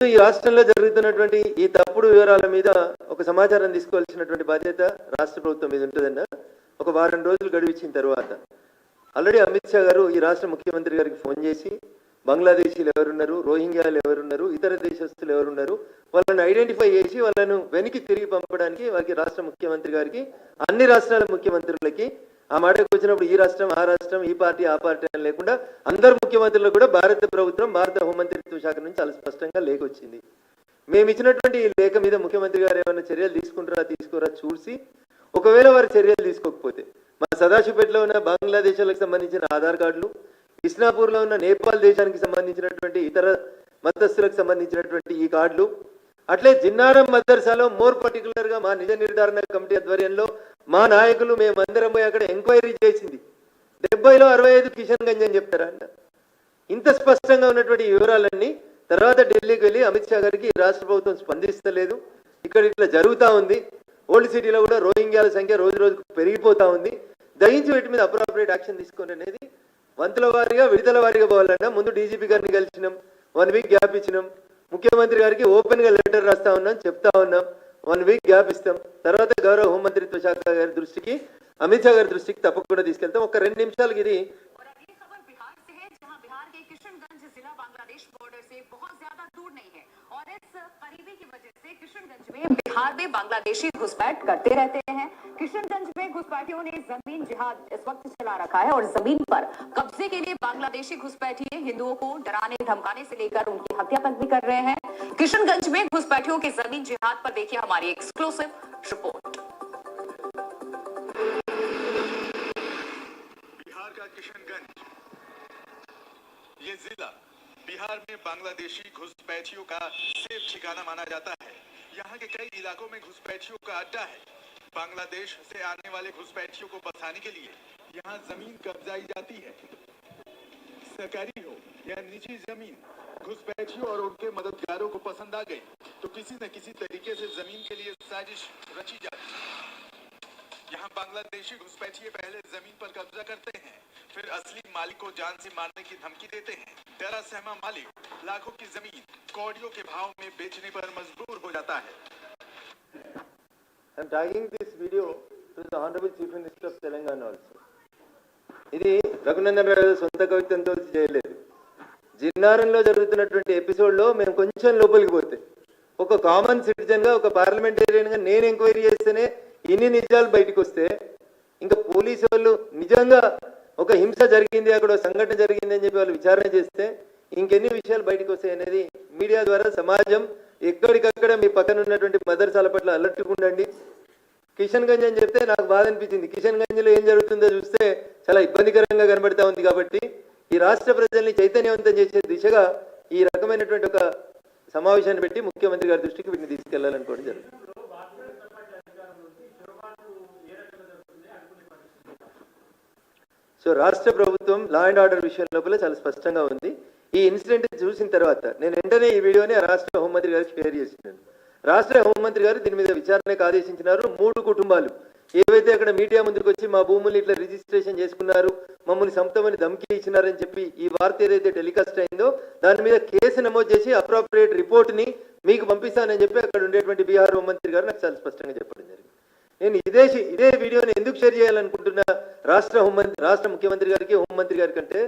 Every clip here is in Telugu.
ఈ రాష్ట్రంలో జరుగుతున్నటువంటి ఈ తప్పుడు వివరాల మీద ఒక సమాచారం తీసుకోవాల్సినటువంటి బాధ్యత రాష్ట్ర ప్రభుత్వం మీద ఉంటుందన్న ఒక వారం రోజులు గడివిచ్చిన తర్వాత ఆల్రెడీ అమిత్ షా గారు ఈ రాష్ట్ర ముఖ్యమంత్రి గారికి ఫోన్ చేసి బంగ్లాదేశీలు ఎవరున్నారు, రోహింగ్యాలు ఎవరున్నారు, ఇతర దేశస్తులు ఎవరున్నారు, వాళ్ళని ఐడెంటిఫై చేసి వాళ్ళను వెనక్కి తిరిగి పంపడానికి వారికి రాష్ట్ర ముఖ్యమంత్రి గారికి అన్ని రాష్ట్రాల ముఖ్యమంత్రులకి ఆ మాటకు వచ్చినప్పుడు ఈ రాష్ట్రం ఆ రాష్ట్రం ఈ పార్టీ ఆ పార్టీ అని లేకుండా అందరు ముఖ్యమంత్రులు కూడా భారత ప్రభుత్వం భారత హోంమంత్రిత్వ శాఖ నుంచి చాలా స్పష్టంగా లేఖ వచ్చింది. మేము ఇచ్చినటువంటి ఈ లేఖ మీద ముఖ్యమంత్రి గారు ఏమైనా చర్యలు తీసుకుంటారా తీసుకోరా చూసి ఒకవేళ వారు చర్యలు తీసుకోకపోతే మా సదాశివపేటలో ఉన్న బంగ్లాదేశాలకు సంబంధించిన ఆధార్ కార్డులు, ఇస్నాపూర్లో ఉన్న నేపాల్ దేశానికి సంబంధించినటువంటి ఇతర మతస్థులకు సంబంధించినటువంటి ఈ కార్డులు, అట్లే జిన్నారం మదర్సాలో మోర్ పర్టికులర్గా మా నిజ నిర్ధారణ కమిటీ ఆధ్వర్యంలో మా నాయకులు మేమందరం పోయి అక్కడ ఎంక్వైరీ చేసింది 70లో 65 కిషన్ గంజ్ అని చెప్తారా అన్న. ఇంత స్పష్టంగా ఉన్నటువంటి వివరాలన్నీ తర్వాత ఢిల్లీకి వెళ్ళి అమిత్ షా గారికి రాష్ట్ర ప్రభుత్వం స్పందిస్తలేదు, ఇక్కడ ఇట్లా జరుగుతూ ఉంది, ఓల్డ్ సిటీలో కూడా రోహింగ్యాల సంఖ్య రోజు రోజుకు పెరిగిపోతూ ఉంది, దయించి వీటి మీద అప్రాపరేట్ యాక్షన్ తీసుకోండి అనేది వంతుల వారీగా విడతల వారీగా పోవాలన్నా ముందు డీజీపీ గారిని కలిసినాం, 1 వీక్ గ్యాప్ ఇచ్చినాం, ముఖ్యమంత్రి గారికి ఓపెన్గా లెటర్ రాస్తా ఉన్నాం, చెప్తా ఉన్నాం 1 వీక్ గ్యాప్ ఇస్తాం, తర్వాత గౌరవ హోంమంత్రిత్వ శాఖ గారి దృష్టికి అమిత్ షా గారి దృష్టికి తప్పకుండా తీసుకెళ్తాం. ఒక 2 నిమిషాలకి ఇది बिहार में बांग्लादेशी घुसपैठ करते रहते हैं। किशनगंज में घुसपैठियों ने जमीन जिहाद इस वक्त चला रखा है और जमीन पर कब्जे के लिए बांग्लादेशी घुसपैठिए हिंदुओं को डराने धमकाने से लेकर उनकी हत्या तक भी कर रहे हैं। किशनगंज में घुसपैठियों की जमीन जिहाद पर देखिए हमारी एक्सक्लूसिव रिपोर्ट। बिहार का किशनगंज ये जिला बिहार में बांग्लादेशी घुसपैठियों का सेफ ठिकाना माना जाता है। यहाँ के कई इलाकों में घुसपैठियों का अड्डा है। बांग्लादेश से आने वाले घुसपैठियों को बसाने के लिए यहाँ जमीन कब्जाई जाती है। सरकारी हो या निजी जमीन घुसपैठियों और उनके मददगारों को पसंद आ गई तो किसी न किसी तरीके से जमीन के लिए साजिश रची जाती है। यहाँ बांग्लादेशी घुसपैठिए पहले जमीन पर कब्जा करते हैं, फिर असली मालिक को जान से मारने की धमकी देते हैं। डरा सहमा मालिक लाखों की जमीन कौड़ियों के भाव में बेचने पर मजबूर हो जाता है। I'm tagging this video to the Honorable Chief Minister of Telangana also. ఇది రఘునందన్ రావు సొంత కవిత్వంతో చేయలేదు. జిన్నారంలో జరుగుతున్నటువంటి ఎపిసోడ్లో మేము కొంచెం లోపలికి పోతే ఒక కామన్ సిటిజన్గా ఒక పార్లమెంటేరియన్గా నేను ఎంక్వైరీ చేస్తేనే ఇన్ని నిజాలు బయటకు వస్తే ఇంకా పోలీసు వాళ్ళు నిజంగా ఒక హింస జరిగింది, అక్కడ సంఘటన జరిగింది అని చెప్పి వాళ్ళు విచారణ చేస్తే ఇంకెన్ని విషయాలు బయటకు వస్తాయి అనేది మీడియా ద్వారా సమాజం ఎక్కడికక్కడ మీ పక్కన ఉన్నటువంటి మదర్సాల పట్ల అలర్ట్గా ఉండండి. కిషన్ గంజ్ అని చెప్తే నాకు బాధ అనిపించింది. కిషన్ గంజ్లో ఏం జరుగుతుందో చూస్తే చాలా ఇబ్బందికరంగా కనబడతా ఉంది. కాబట్టి ఈ రాష్ట్ర ప్రజల్ని చైతన్యవంతం చేసే దిశగా ఈ రకమైనటువంటి ఒక సమావేశాన్ని పెట్టి ముఖ్యమంత్రి గారి దృష్టికి వీటిని తీసుకెళ్లాలనుకోవడం జరుగుతుంది. సో రాష్ట్ర ప్రభుత్వం లా అండ్ ఆర్డర్ విషయం లోపల చాలా స్పష్టంగా ఉంది. ఈ ఇన్సిడెంట్ చూసిన తర్వాత నేను వెంటనే ఈ వీడియోని రాష్ట్ర హోంమంత్రి గారికి షేర్ చేసినాను. రాష్ట్ర హోంమంత్రి గారు దీని మీద విచారణకు ఆదేశించినారు. 3 కుటుంబాలు ఏవైతే అక్కడ మీడియా ముందుకు వచ్చి మా భూములు ఇట్లా రిజిస్ట్రేషన్ చేసుకున్నారు, మమ్మల్ని సంతమని ధమ్కి ఇచ్చినారని చెప్పి ఈ వార్త ఏదైతే టెలికాస్ట్ అయిందో దాని మీద కేసు నమోదు చేసి అప్రాప్రియేట్ రిపోర్ట్ని మీకు పంపిస్తానని చెప్పి అక్కడ ఉండేటువంటి బీహార్ హోంమంత్రి గారు నాకు చాలా స్పష్టంగా చెప్పడం జరిగింది. నేను ఇదే వీడియోని ఎందుకు షేర్ చేయాలనుకుంటున్నా రాష్ట్ర ముఖ్యమంత్రి గారికి హోంమంత్రి గారికి అంటే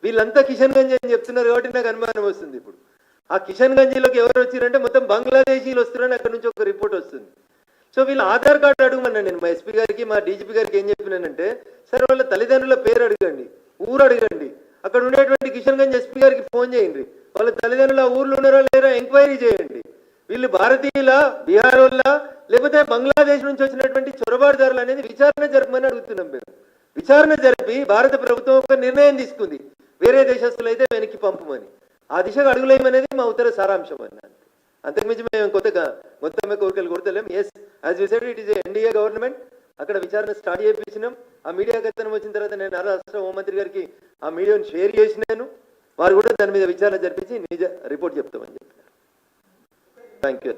వీళ్ళంతా కిషన్ గంజ్ అని చెప్తున్నారు కాబట్టి నాకు అనుమానం వస్తుంది. ఇప్పుడు ఆ కిషన్ గంజ్లోకి ఎవరు వచ్చారంటే మొత్తం బంగ్లాదేశీలు వస్తున్నారని అక్కడ నుంచి ఒక రిపోర్ట్ వస్తుంది. సో వీళ్ళ ఆధార్ కార్డు అడగమన్నాను నేను మా ఎస్పీ గారికి మా డీజీపీ గారికి. ఏం చెప్పినానంటే సరే వాళ్ళ తల్లిదండ్రుల పేరు అడగండి, ఊరు అడగండి, అక్కడ ఉండేటువంటి కిషన్ గంజ్ ఎస్పీ గారికి ఫోన్ చేయండి, వాళ్ళ తల్లిదండ్రుల ఊర్లో ఉన్నారా లేరా ఎంక్వైరీ చేయండి. వీళ్ళు భారతీయుల, బీహార్ వాళ్ళ లేకపోతే బంగ్లాదేశ్ నుంచి వచ్చినటువంటి చొరబాటుదారులు అనేది విచారణ జరపమని అడుగుతున్నాం. మేము విచారణ జరిపి భారత ప్రభుత్వం ఒక నిర్ణయం తీసుకుంది, వేరే దేశస్తులు అయితే వెనక్కి పంపమని. ఆ దిశగా అడుగులేమనేది మా ఉత్తర సారాంశం అన్నాను. అంతకుమించి మేము మొత్తమే కోరికలు కొడతలేం. Yes, as we said it is NDA government. అక్కడ విచారణ స్టార్ట్ చేయించినాం. ఆ మీడియా కథనం వచ్చిన తర్వాత నేను రాష్ట్ర హోంమంత్రి గారికి ఆ మీడియాను షేర్ చేసినాను. వారు కూడా దాని మీద విచారణ జరిపించి నిజ రిపోర్ట్ చెప్తామని చెప్పినారు. Thank you.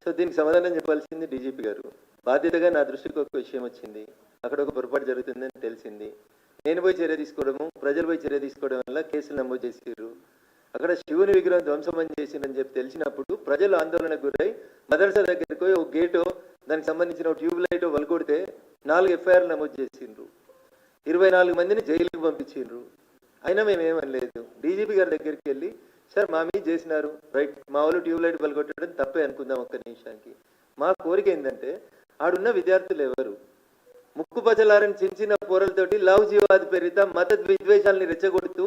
సో దీని దీనికి సమాధానం చెప్పాల్సింది డీజీపీ గారు. బాధ్యతగా నా దృష్టికి ఒక విషయం వచ్చింది, అక్కడ ఒక పొరపాటు జరుగుతుందని తెలిసింది. నేను పోయి చర్య తీసుకోవడము, ప్రజలు పోయి చర్య తీసుకోవడం వల్ల కేసులు నమోదు చేసారు. అక్కడ శివుని విగ్రహం ధ్వంసం చేసిందని చెప్పి తెలిసినప్పుడు ప్రజలు ఆందోళనకు గురై మదర్సా దగ్గరికి పోయి ఒక గేటో దానికి సంబంధించిన ఒక ట్యూబ్ లైట్ వలకొడితే 4 ఎఫ్ఐఆర్లు నమోదు చేసిండ్రు, 24 మందిని జైలుకి పంపించిండ్రు. అయినా మేమేమనలేదు. డీజీపీ గారి దగ్గరికి వెళ్ళి, సార్ మా మీద చేసినారు, రైట్, మా వాళ్ళు ట్యూబ్ లైట్ పలగొట్టడం తప్పే అనుకుందాం ఒక్క నిమిషానికి. మా కోరిక ఏంటంటే ఆడున్న విద్యార్థులు ఎవరు ముక్కు పచ్చలారని చిన్న పోరలతోటి లవ్ జీవాది పేరిత మత విద్వేషాలని రెచ్చగొడుతూ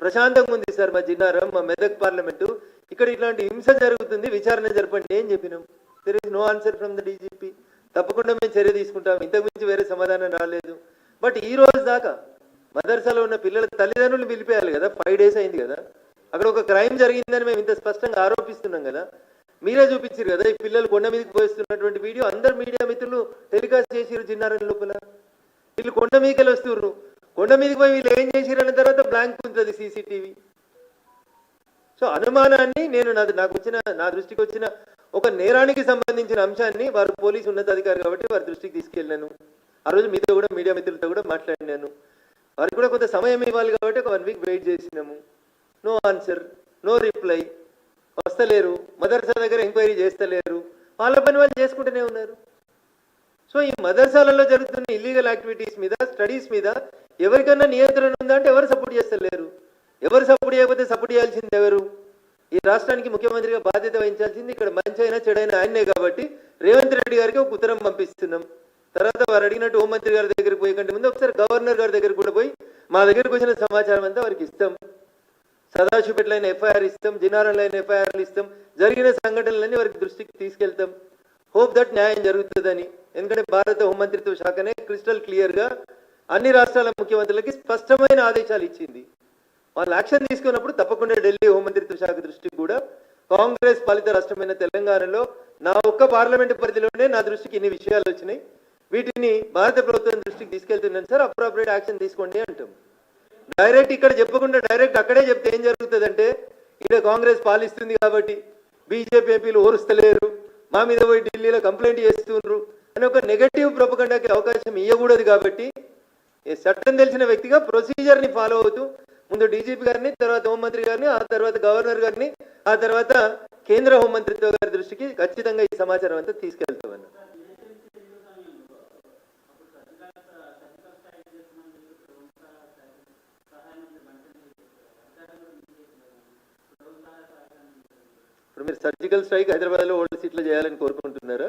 ప్రశాంతంగా ఉంది సార్ మా జిన్నారం, మా మెదక్ పార్లమెంటు. ఇక్కడ ఇట్లాంటి హింస జరుగుతుంది, విచారణ జరపండి ఏం చెప్పినాం. There is no answer from the DGP. తప్పకుండా మేము చర్య తీసుకుంటాం, ఇంతకు మించి వేరే సమాధానం రాలేదు. బట్ ఈ రోజు దాకా మదర్సాలో ఉన్న పిల్లల తల్లిదండ్రులు పిలిపేయాలి కదా, 5 days అయింది కదా. అక్కడ ఒక క్రైమ్ జరిగిందని మేము ఇంత స్పష్టంగా ఆరోపిస్తున్నాం కదా. మీరే చూపించారు కదా ఈ పిల్లలు కొండ మీదకి పోయిస్తున్నటువంటి వీడియో. అందరు మీడియా మిత్రులు టెలికాస్ట్ చేసిరు జిన్నారం లోపల. వీళ్ళు కొండ మీదకి వస్తుర్రు, కొండ మీదకి పోయి వీళ్ళు ఏం చేసిరు అన్న తర్వాత బ్లాంక్ ఉంటుంది సీసీటీవీ. సో అనుమానాన్ని నేను నా దృష్టికి వచ్చిన ఒక నేరానికి సంబంధించిన అంశాన్ని వారు పోలీసు ఉన్నతాధికారి కాబట్టి వారి దృష్టికి తీసుకెళ్ళాను. ఆ రోజు మీతో కూడా మీడియా మిత్రులతో కూడా మాట్లాడినాను. వారికి కూడా కొంత సమయం ఇవ్వాలి కాబట్టి ఒక 1 week వెయిట్ చేసినాము. No answer, no reply. వస్తలేరు, మదర్సా దగ్గర ఎంక్వైరీ చేస్తలేరు, వాళ్ళ పని వాళ్ళు చేసుకుంటూనే ఉన్నారు. సో ఈ మదర్సాలలో జరుగుతున్న ఇల్లీగల్ యాక్టివిటీస్ మీద, స్టడీస్ మీద ఎవరికన్నా నియంత్రణ ఉందా అంటే ఎవరు సపోర్ట్ చేస్తలేరు. ఎవరు సపోర్ట్ చేయకపోతే సపోర్ట్ చేయాల్సింది ఎవరు? ఈ రాష్ట్రానికి ముఖ్యమంత్రిగా బాధ్యత వహించాల్సింది ఇక్కడ మంచి అయినా చెడైనా ఆయనే కాబట్టి రేవంత్ రెడ్డి గారికి ఒక ఉత్తరం పంపిస్తున్నాం. తర్వాత వారు అడిగినట్టు హోంమంత్రి గారి దగ్గరికి పోయే కంటే ముందు ఒకసారి గవర్నర్ గారి దగ్గర కూడా పోయి మా దగ్గరకు వచ్చిన సమాచారం అంతా వారికి ఇస్తాం. సదాశివపేటలో అయిన ఎఫ్ఐఆర్ ఇస్తాం, జిన్నారంలో అయిన ఎఫ్ఐఆర్లు ఇస్తాం, జరిగిన సంఘటనలన్నీ వారికి దృష్టికి తీసుకెళ్తాం. హోప్ దట్ న్యాయం జరుగుతుందని. ఎందుకంటే భారత హోంమంత్రిత్వ శాఖనే క్రిస్టల్ క్లియర్గా అన్ని రాష్ట్రాల ముఖ్యమంత్రులకి స్పష్టమైన ఆదేశాలు ఇచ్చింది. వాళ్ళు యాక్షన్ తీసుకున్నప్పుడు తప్పకుండా ఢిల్లీ హోంమంత్రిత్వ శాఖ దృష్టికి కూడా, కాంగ్రెస్ పాలిత రాష్ట్రమైన తెలంగాణలో నా ఒక్క పార్లమెంటు పరిధిలోనే నా దృష్టికి ఇన్ని విషయాలు వచ్చినాయి, వీటిని భారత ప్రభుత్వం దృష్టికి తీసుకెళ్తున్నాను సార్, అప్రోప్రియేట్ యాక్షన్ తీసుకోండి అంటాం. డైరెక్ట్ ఇక్కడ చెప్పకుండా డైరెక్ట్ అక్కడే చెప్తే ఏం జరుగుతుందంటే, ఇక్కడ కాంగ్రెస్ పాలిస్తుంది కాబట్టి బీజేపీ ఎంపీలు ఓరుస్తలేరు, మా మీద పోయి ఢిల్లీలో కంప్లైంట్ చేస్తున్నారు అని ఒక నెగటివ్ ప్రొపగండాకి అవకాశం ఇవ్వకూడదు. కాబట్టి చట్టం తెలిసిన వ్యక్తిగా ప్రొసీజర్ని ఫాలో అవుతూ ముందు డీజీపీ గారిని, తర్వాత హోంమంత్రి గారిని, ఆ తర్వాత గవర్నర్ గారిని, ఆ తర్వాత కేంద్ర హోంమంత్రిత్వ గారి దృష్టికి ఖచ్చితంగా ఈ సమాచారం అంతా తీసుకెళ్తామని. ఇప్పుడు మీరు సర్జికల్ స్ట్రైక్ హైదరాబాద్లో ఓల్డ్ సిటీలో చేయాలని కోరుకుంటున్నారా?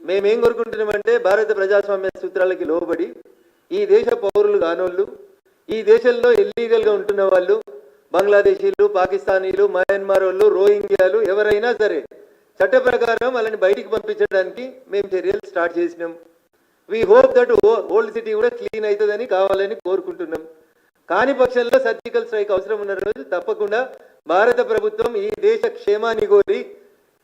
మేమేం కోరుకుంటున్నామంటే భారత ప్రజాస్వామ్య సూత్రాలకి లోబడి ఈ దేశ పౌరులు కానోళ్ళు, ఈ దేశంలో ఇల్లీగల్గా ఉంటున్న వాళ్ళు, బంగ్లాదేశీలు, పాకిస్తానీలు, మయన్మార్ వాళ్ళు, రోహింగ్యాలు ఎవరైనా సరే చట్ట ప్రకారం వాళ్ళని బయటికి పంపించడానికి మేము చర్యలు స్టార్ట్ చేసినాం. We hope that old city కూడా క్లీన్ అవుతుందని కావాలని కోరుకుంటున్నాం. కాని పక్షంలో సర్జికల్ స్ట్రైక్ అవసరం ఉన్న రోజు తప్పకుండా భారత ప్రభుత్వం ఈ దేశ క్షేమాన్ని కోరి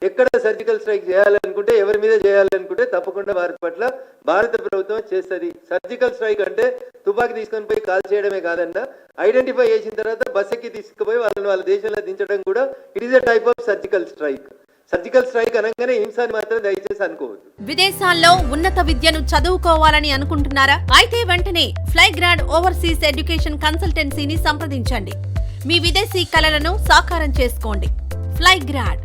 ఎక్కడ సర్జికల్ స్ట్రైక్ చేయాలనుకుంటే, ఎవరి మీద చేయాలనుకుంటే తప్పకుండా వారి పట్ల భారత ప్రభుత్వం చేస్తుంది. సర్జికల్ స్ట్రైక్ అంటే తుపాకీ తీసుకొని పోయి కాల్ చేయడమే కాదన్నా, ఐడెంటిఫై చేసిన తర్వాత బస్ ఎక్కి తీసుకుపోయి వాళ్ళని వాళ్ళ దేశంలో దించడం కూడా it is a type of surgical strike. Surgical strike అనగానే హింసాన్ని మాత్రం దయచేసి అనుకోవద్దు. విదేశాల్లో ఉన్నత విద్యను చదువుకోవాలని అనుకుంటున్నారా? అయితే వెంటనే ఫ్లైగ్రాడ్ ఓవర్సీస్ ఎడ్యుకేషన్ కన్సల్టెన్సీని సంప్రదించండి. మీ విదేశీ కలలను సాకారం చేసుకోండి. ఫ్లైగ్రాడ్